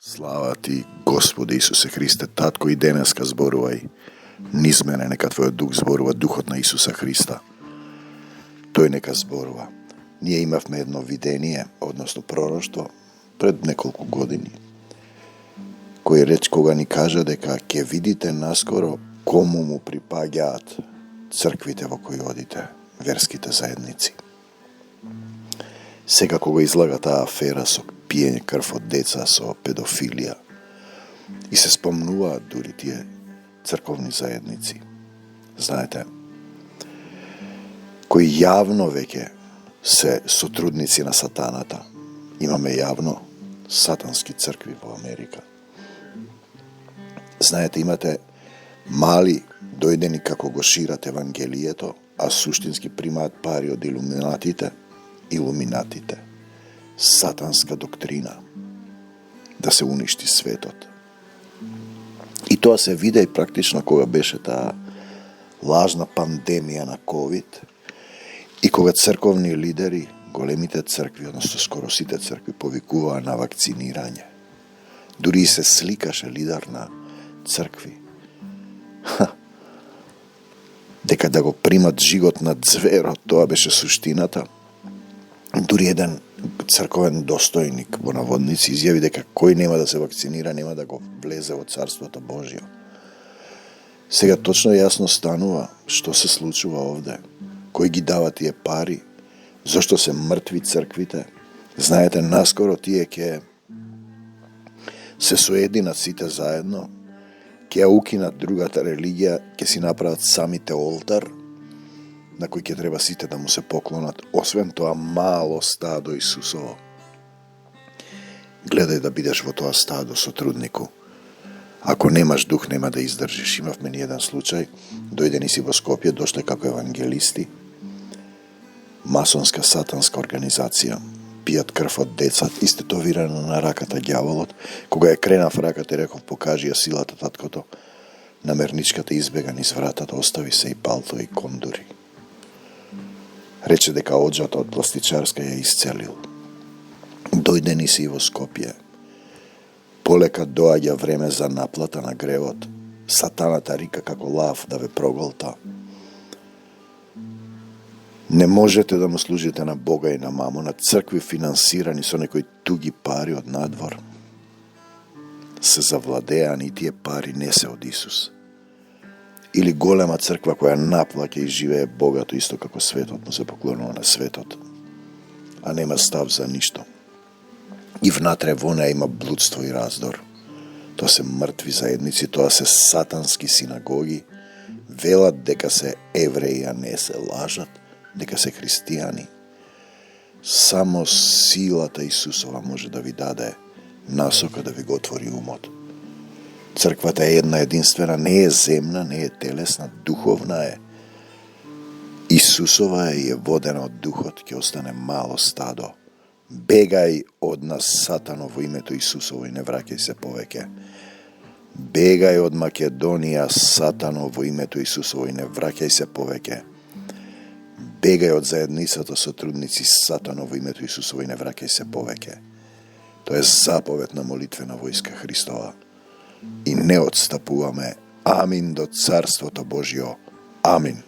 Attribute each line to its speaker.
Speaker 1: Слава ти, Господи Исусе Христе, татко и денеска зборувај. Низ мене нека Твојот дух зборува, духот на Исуса Христа. Тој нека зборува. Ние имавме едно видение, односно пророштво, пред неколку години, кој кога ни кажа дека ќе видите наскоро кому му припаѓаат црквите во кои одите, верските заедници. Сега кога излага таа афера со пиење крв од деца, со педофилија, и се спомнуваат дури тие црковни заедници, знаете, кои јавно веќе се сотрудници на сатаната. Имаме јавно сатански цркви во Америка. Знаете, имате мали дојдени како го шират евангелието, а суштински примаат пари од илуминатите. Сатанска доктрина да се уништи светот. И тоа се виде и практично кога беше таа лажна пандемија на ковид и кога црковни лидери, големите цркви, односно скоро сите цркви, повикуваа на вакцинирање. Дури и се сликаше лидер на цркви. Дека да го примат жигот на зверот, тоа беше суштината. Дури еден црковен достојник во наводници изјави дека кој нема да се вакцинира, нема да го влезе во Царството Божјо. Сега точно јасно станува што се случува овде. Кој ги дава тие пари? Зошто се мртви црквите? Знаете, наскоро тие ќе се соединат сите заедно, ќе ја укинат другата религија, ќе си направат самите олтар, на кој ќе треба сите да му се поклонат, освен тоа мало стадо Исусово. Гледај да бидеш во тоа стадо сотруднику. Ако немаш дух, нема да издржиш. Имавме ни еден случај, дојдени си во Скопје, дошле како евангелисти, масонска сатанска организација, пијат крв од деца, истетовирано на раката ѓаволот. Кога ја кренав раката и реков, покажи ја силата, таткото, намерничката избега низ вратата, остави се и палто и кондури. Рече дека оџата од пластичарска ја исцелил. Дојдени си во Скопје. Полека доаѓа време за наплата на гревот. Сатаната рика како лав да ве проголта. Не можете да му служите на Бога и на мамо, на цркви финансирани со некои туги пари од надвор. Се завладеани и тие пари не се од Исус. Или голема црква која наплаќа и живее богато, исто како светот му се поклонува на светот, а нема став за ништо. И внатре во неа има блудство и раздор. Тоа се мртви заедници, тоа се сатански синагоги, велат дека се евреи, а не се, лажат дека се христијани. Само силата Исусова може да ви даде насока, да ви го отвори умот. Црквата е една единствена, не е земна, не е телесна, духовна е. Исусова е и е водена од духот, ќе остане мало стадо. Бегај од нас, Сатано, во името Исусово и не враќај се повеќе. Бегај од Македонија, Сатано, во името Исусово и не враќај се повеќе. Бегај од заедницата сотрудници, Сатано, во името Исусово и не враќај се повеќе. Тоа е заповед на молитвена војска Христова. И не отстапуваме. Амин до Царството Божјо. Амин.